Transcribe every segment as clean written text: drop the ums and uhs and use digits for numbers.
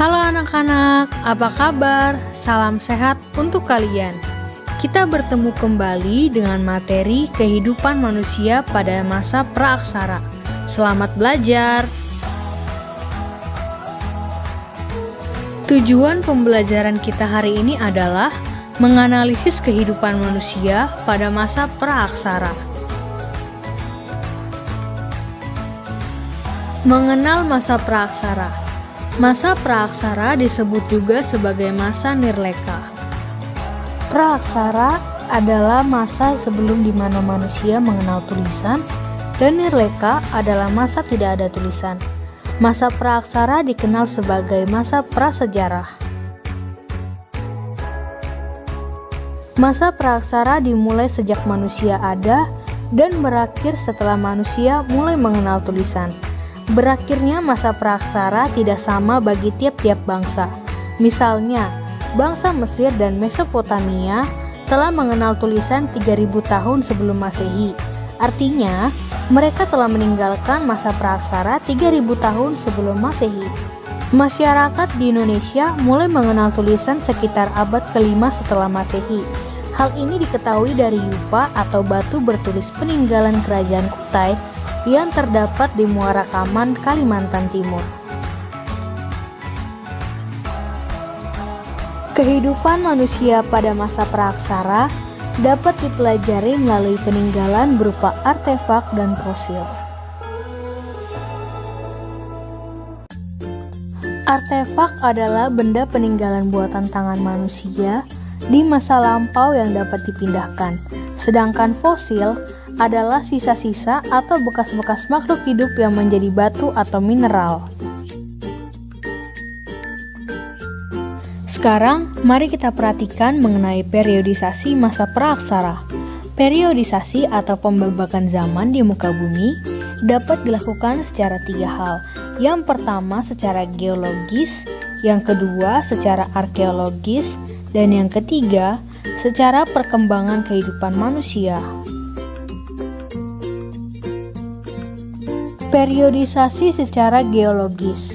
Halo anak-anak, apa kabar? Salam sehat untuk kalian. Kita bertemu kembali dengan materi kehidupan manusia pada masa praaksara. Selamat belajar. Tujuan pembelajaran kita hari ini adalah menganalisis kehidupan manusia pada masa praaksara. Mengenal masa praaksara. Masa praaksara disebut juga sebagai masa nirleka. Praaksara adalah masa sebelum di mana manusia mengenal tulisan, dan nirleka adalah masa tidak ada tulisan. Masa praaksara dikenal sebagai masa prasejarah. Masa praaksara dimulai sejak manusia ada dan berakhir setelah manusia mulai mengenal tulisan. Berakhirnya masa praaksara tidak sama bagi tiap-tiap bangsa. Misalnya, bangsa Mesir dan Mesopotamia telah mengenal tulisan 3000 tahun sebelum Masehi. Artinya, mereka telah meninggalkan masa praaksara 3000 tahun sebelum Masehi. Masyarakat di Indonesia mulai mengenal tulisan sekitar abad ke-5 setelah Masehi. Hal ini diketahui dari yupa atau batu bertulis peninggalan kerajaan Kutai yang terdapat di Muara Kaman, Kalimantan Timur. Kehidupan manusia pada masa praaksara dapat dipelajari melalui peninggalan berupa artefak dan fosil. Artefak adalah benda peninggalan buatan tangan manusia di masa lampau yang dapat dipindahkan, sedangkan fosil adalah sisa-sisa atau bekas-bekas makhluk hidup yang menjadi batu atau mineral. Sekarang, mari kita perhatikan mengenai periodisasi masa praaksara. Periodisasi atau pembabakan zaman di muka bumi dapat dilakukan secara 3 hal. Yang pertama secara geologis, yang kedua secara arkeologis, dan yang ketiga secara perkembangan kehidupan manusia. Periodisasi secara geologis.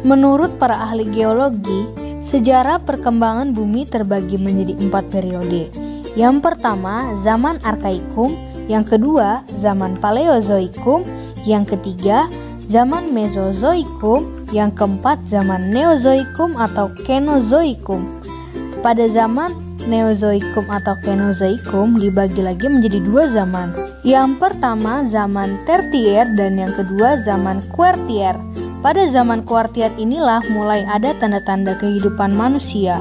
Menurut para ahli geologi, sejarah perkembangan bumi terbagi menjadi 4 periode. Yang pertama, zaman Arkaikum, yang kedua, zaman Paleozoikum, yang ketiga, zaman Mesozoikum, yang keempat, zaman Neozoikum atau Kenozoikum. Pada zaman Neozoikum atau Kenozoikum dibagi lagi menjadi 2 zaman. Yang pertama zaman Tertier dan yang kedua zaman Kuartier. Pada zaman Kuartier inilah mulai ada tanda-tanda kehidupan manusia.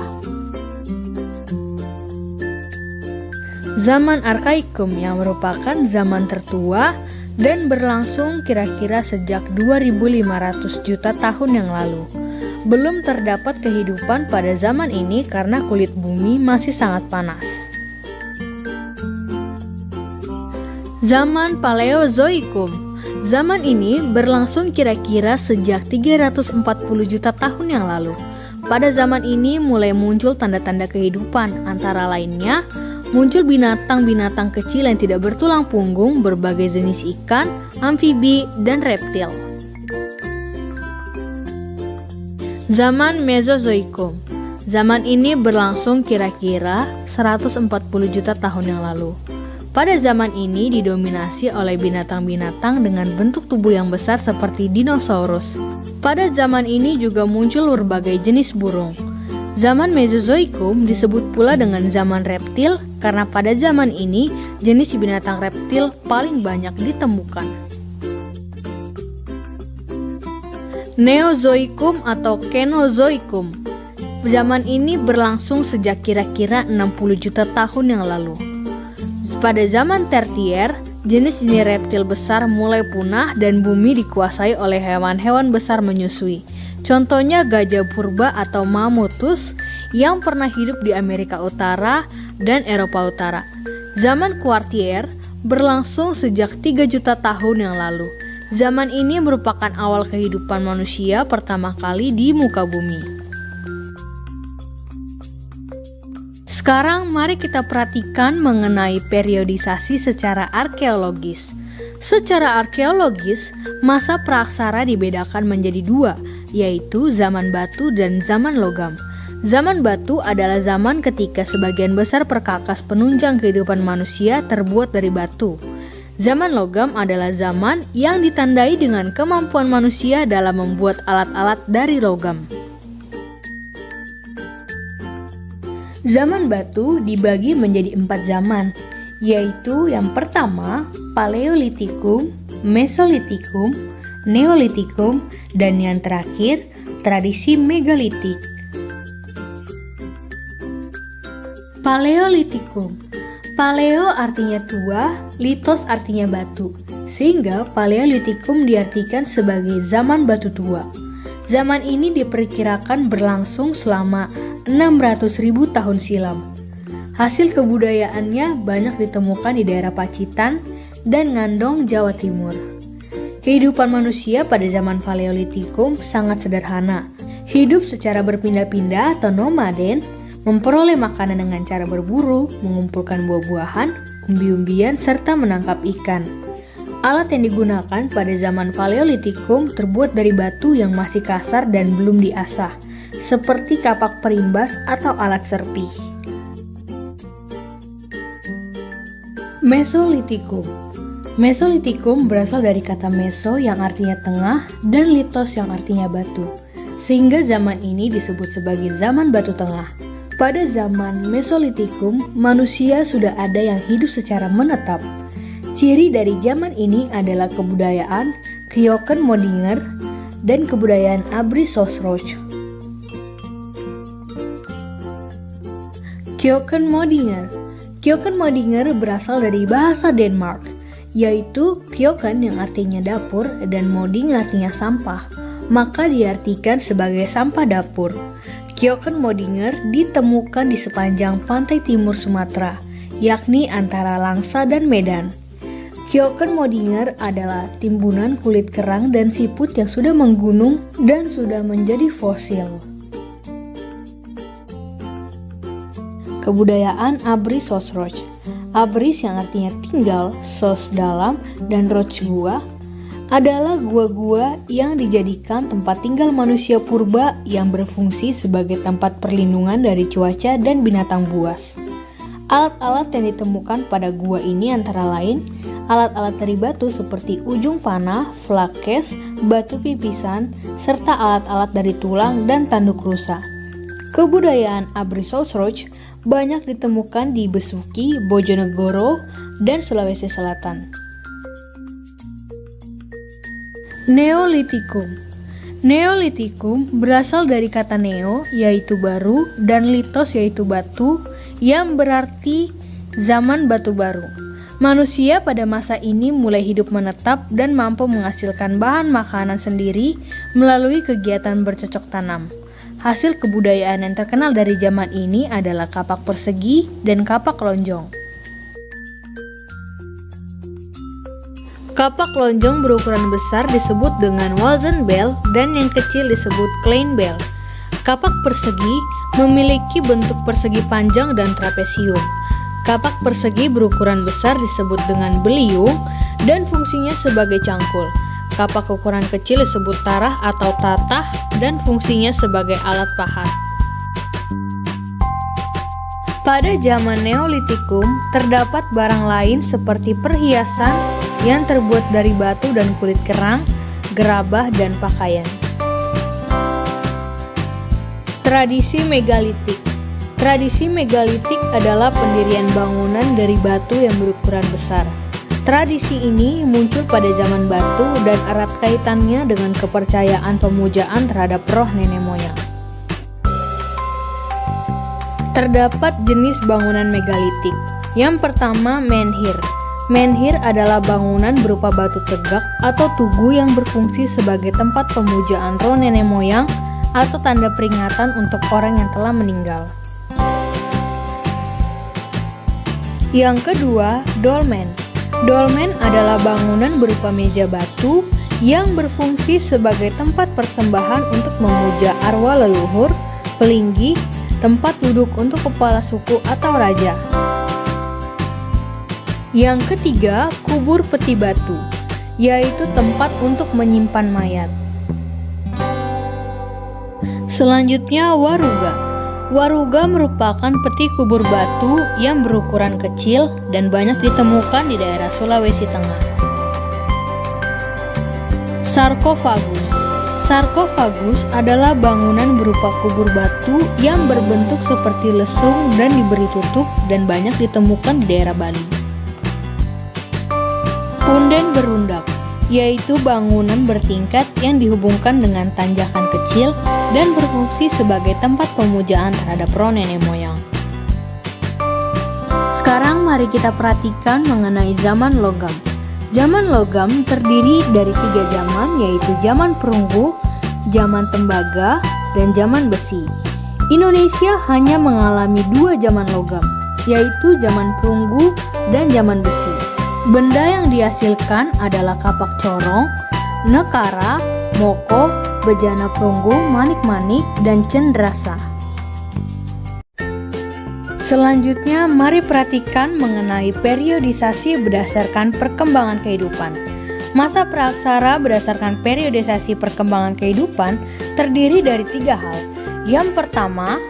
Zaman Arkaikum yang merupakan zaman tertua dan berlangsung kira-kira sejak 2500 juta tahun yang lalu. Belum terdapat kehidupan pada zaman ini karena kulit bumi masih sangat panas. Zaman Paleozoikum. Zaman ini berlangsung kira-kira sejak 340 juta tahun yang lalu. Pada zaman ini mulai muncul tanda-tanda kehidupan, antara lainnya muncul binatang-binatang kecil yang tidak bertulang punggung, berbagai jenis ikan, amfibi, dan reptil. Zaman Mesozoikum. Zaman ini berlangsung kira-kira 140 juta tahun yang lalu. Pada zaman ini didominasi oleh binatang-binatang dengan bentuk tubuh yang besar seperti dinosaurus. Pada zaman ini juga muncul berbagai jenis burung. Zaman Mesozoikum disebut pula dengan zaman reptil karena pada zaman ini jenis binatang reptil paling banyak ditemukan. Neozoikum atau Kenozoikum. Zaman ini berlangsung sejak kira-kira 60 juta tahun yang lalu. Pada zaman Tertier, jenis-jenis reptil besar mulai punah dan bumi dikuasai oleh hewan-hewan besar menyusui. Contohnya gajah purba atau Mammutus yang pernah hidup di Amerika Utara dan Eropa Utara. Zaman Kuartier berlangsung sejak 3 juta tahun yang lalu. Zaman ini merupakan awal kehidupan manusia pertama kali di muka bumi. Sekarang mari kita perhatikan mengenai periodisasi secara arkeologis. Secara arkeologis, masa praaksara dibedakan menjadi dua, yaitu zaman batu dan zaman logam. Zaman batu adalah zaman ketika sebagian besar perkakas penunjang kehidupan manusia terbuat dari batu. Zaman logam adalah zaman yang ditandai dengan kemampuan manusia dalam membuat alat-alat dari logam. Zaman batu dibagi menjadi 4 zaman, yaitu yang pertama Paleolitikum, Mesolitikum, Neolitikum, dan yang terakhir tradisi megalitik. Paleolitikum. Paleo artinya tua, litos artinya batu, sehingga Paleolitikum diartikan sebagai zaman batu tua. Zaman ini diperkirakan berlangsung selama 600.000 tahun silam. Hasil kebudayaannya banyak ditemukan di daerah Pacitan dan Ngandong, Jawa Timur. Kehidupan manusia pada zaman Paleolitikum sangat sederhana. Hidup secara berpindah-pindah atau nomaden, memperoleh makanan dengan cara berburu, mengumpulkan buah-buahan, umbi-umbian, serta menangkap ikan. Alat yang digunakan pada zaman Paleolitikum terbuat dari batu yang masih kasar dan belum diasah, seperti kapak perimbas atau alat serpih. Mesolitikum. Mesolitikum berasal dari kata meso yang artinya tengah dan litos yang artinya batu, sehingga zaman ini disebut sebagai zaman batu tengah. Pada zaman Mesolitikum, manusia sudah ada yang hidup secara menetap. Ciri dari zaman ini adalah kebudayaan Kyoken-Modinger dan kebudayaan Abri-Sosroch. Kyoken-Modinger. Kyoken-Modinger berasal dari bahasa Denmark, yaitu Kyoken yang artinya dapur dan Moding artinya sampah, maka diartikan sebagai sampah dapur. Kyoken-Modinger ditemukan di sepanjang pantai timur Sumatera, yakni antara Langsa dan Medan. Kyoken-Modinger adalah timbunan kulit kerang dan siput yang sudah menggunung dan sudah menjadi fosil. Kebudayaan Abri-Sosroch. Abris yang artinya tinggal, sos dalam, dan roch gua adalah gua-gua yang dijadikan tempat tinggal manusia purba yang berfungsi sebagai tempat perlindungan dari cuaca dan binatang buas. Alat-alat yang ditemukan pada gua ini antara lain alat-alat dari batu seperti ujung panah, flakes, batu pipisan, serta alat-alat dari tulang dan tanduk rusa. Kebudayaan Abri-Sosroch banyak ditemukan di Besuki, Bojonegoro, dan Sulawesi Selatan. Neolitikum. Neolitikum berasal dari kata neo yaitu baru dan litos yaitu batu yang berarti zaman batu baru. Manusia pada masa ini mulai hidup menetap dan mampu menghasilkan bahan makanan sendiri melalui kegiatan bercocok tanam. Hasil kebudayaan yang terkenal dari zaman ini adalah kapak persegi dan kapak lonjong. Kapak lonjong berukuran besar disebut dengan Walzenbell dan yang kecil disebut Kleinbell. Kapak persegi memiliki bentuk persegi panjang dan trapesium. Kapak persegi berukuran besar disebut dengan beliung dan fungsinya sebagai cangkul. Kapak ukuran kecil disebut tarah atau tatah dan fungsinya sebagai alat pahat. Pada zaman Neolitikum, terdapat barang lain seperti perhiasan yang terbuat dari batu dan kulit kerang, gerabah, dan pakaian. Tradisi megalitik. Tradisi megalitik adalah pendirian bangunan dari batu yang berukuran besar. Tradisi ini muncul pada zaman batu dan erat kaitannya dengan kepercayaan pemujaan terhadap roh nenek moyang. Terdapat jenis bangunan megalitik. Yang pertama, menhir. Menhir adalah bangunan berupa batu tegak atau tugu yang berfungsi sebagai tempat pemujaan roh nenek moyang atau tanda peringatan untuk orang yang telah meninggal. Yang kedua, dolmen. Dolmen adalah bangunan berupa meja batu yang berfungsi sebagai tempat persembahan untuk memuja arwah leluhur, pelinggi, tempat duduk untuk kepala suku atau raja. Yang ketiga, kubur peti batu. yaitu tempat untuk menyimpan mayat. Selanjutnya waruga. Waruga merupakan peti kubur batu yang berukuran kecil dan banyak ditemukan di daerah Sulawesi Tengah. Sarkofagus. Sarkofagus adalah bangunan berupa kubur batu yang berbentuk seperti lesung dan diberi tutup dan banyak ditemukan di daerah Bali. Punden berundak, yaitu bangunan bertingkat yang dihubungkan dengan tanjakan kecil dan berfungsi sebagai tempat pemujaan terhadap roh nenek moyang. Sekarang mari kita perhatikan mengenai zaman logam. Zaman logam terdiri dari 3 zaman, yaitu zaman perunggu, zaman tembaga, dan zaman besi. Indonesia hanya mengalami 2 zaman logam, yaitu zaman perunggu dan zaman besi. Benda yang dihasilkan adalah kapak corong, nekara, moko, bejana perunggu, manik-manik, dan cendrasa. Selanjutnya, mari perhatikan mengenai periodisasi berdasarkan perkembangan kehidupan. Masa praaksara berdasarkan periodisasi perkembangan kehidupan terdiri dari 3 hal. Yang pertama,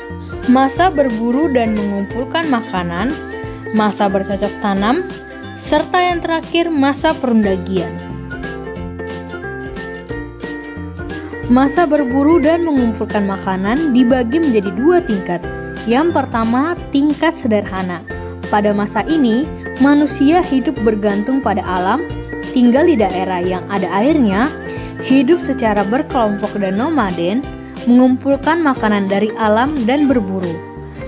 masa berburu dan mengumpulkan makanan, masa bercocok tanam, serta yang terakhir masa perundagian. Masa berburu dan mengumpulkan makanan dibagi menjadi 2 tingkat. Yang pertama, tingkat sederhana. Pada masa ini, manusia hidup bergantung pada alam, tinggal di daerah yang ada airnya, hidup secara berkelompok dan nomaden, mengumpulkan makanan dari alam dan berburu.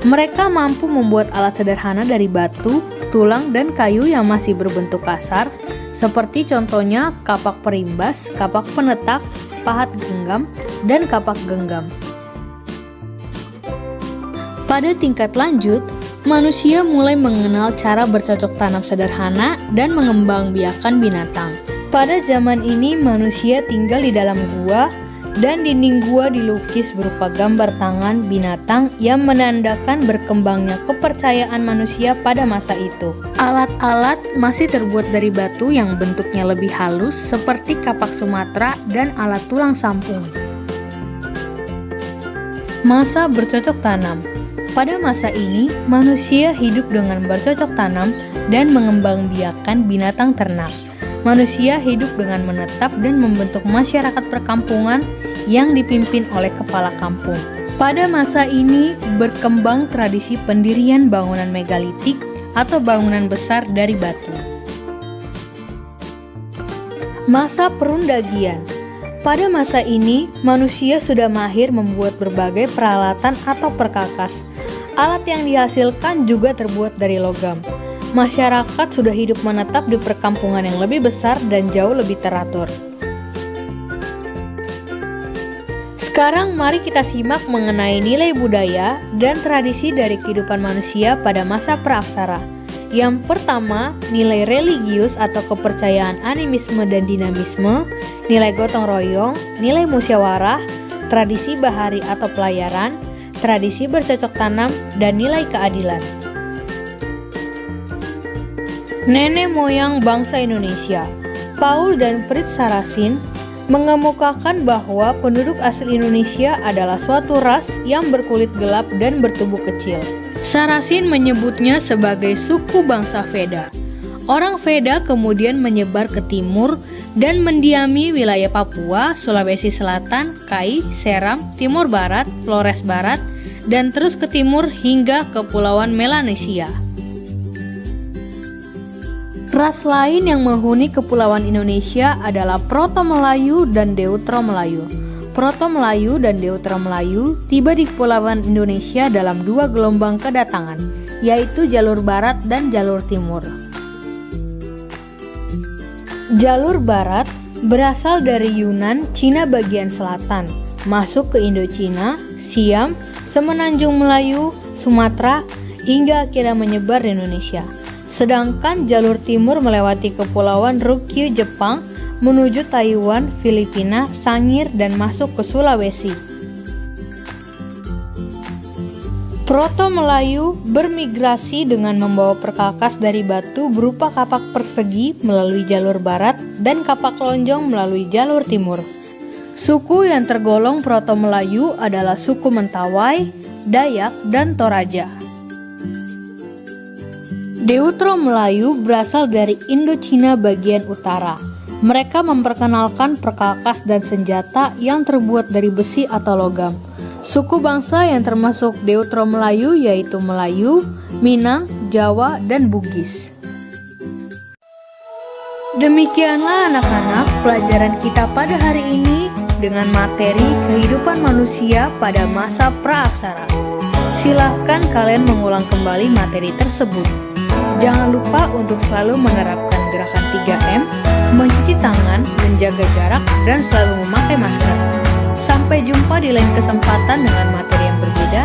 Mereka mampu membuat alat sederhana dari batu, tulang, dan kayu yang masih berbentuk kasar, seperti contohnya kapak perimbas, kapak penetak, pahat genggam, dan kapak genggam. Pada tingkat lanjut, manusia mulai mengenal cara bercocok tanam sederhana dan mengembangbiakan binatang. Pada zaman ini, manusia tinggal di dalam gua, dan dinding gua dilukis berupa gambar tangan binatang yang menandakan berkembangnya kepercayaan manusia pada masa itu. Alat-alat masih terbuat dari batu yang bentuknya lebih halus seperti kapak Sumatera dan alat tulang sampung. Masa bercocok tanam. Pada masa ini, manusia hidup dengan bercocok tanam dan mengembangbiakan binatang ternak. Manusia hidup dengan menetap dan membentuk masyarakat perkampungan yang dipimpin oleh kepala kampung. Pada masa ini berkembang tradisi pendirian bangunan megalitik atau bangunan besar dari batu. Masa perundagian. Pada masa ini manusia sudah mahir membuat berbagai peralatan atau perkakas. Alat yang dihasilkan juga terbuat dari logam. Masyarakat sudah hidup menetap di perkampungan yang lebih besar dan jauh lebih teratur. Sekarang mari kita simak mengenai nilai budaya dan tradisi dari kehidupan manusia pada masa praaksara. Yang pertama, nilai religius atau kepercayaan animisme dan dinamisme, nilai gotong royong, nilai musyawarah, tradisi bahari atau pelayaran, tradisi bercocok tanam, dan nilai keadilan. Nenek moyang bangsa Indonesia, Paul dan Fritz Saracen mengemukakan bahwa penduduk asli Indonesia adalah suatu ras yang berkulit gelap dan bertubuh kecil. Saracen menyebutnya sebagai suku bangsa Veda. Orang Veda kemudian menyebar ke timur dan mendiami wilayah Papua, Sulawesi Selatan, Kai, Seram, Timur Barat, Flores Barat, dan terus ke timur hingga Kepulauan Melanesia. Ras lain yang menghuni kepulauan Indonesia adalah Proto-Melayu dan Deutero-Melayu. Proto-Melayu dan Deutero-Melayu tiba di kepulauan Indonesia dalam 2 gelombang kedatangan, yaitu jalur barat dan jalur timur. Jalur barat berasal dari Yunan, Cina bagian selatan, masuk ke Indochina, Siam, Semenanjung Melayu, Sumatera, hingga akhirnya menyebar di Indonesia. Sedangkan jalur timur melewati kepulauan Ryukyu Jepang menuju Taiwan, Filipina, Sangir, dan masuk ke Sulawesi. Proto-Melayu bermigrasi dengan membawa perkakas dari batu berupa kapak persegi melalui jalur barat dan kapak lonjong melalui jalur timur. Suku yang tergolong Proto-Melayu adalah suku Mentawai, Dayak, dan Toraja. Deutero-Melayu berasal dari Indochina bagian utara. Mereka memperkenalkan perkakas dan senjata yang terbuat dari besi atau logam. Suku bangsa yang termasuk Deutero-Melayu yaitu Melayu, Minang, Jawa, dan Bugis. Demikianlah anak-anak pelajaran kita pada hari ini dengan materi kehidupan manusia pada masa praaksara. Silahkan kalian mengulang kembali materi tersebut. Jangan lupa untuk selalu menerapkan gerakan 3M, mencuci tangan, menjaga jarak, dan selalu memakai masker. Sampai jumpa di lain kesempatan dengan materi yang berbeda.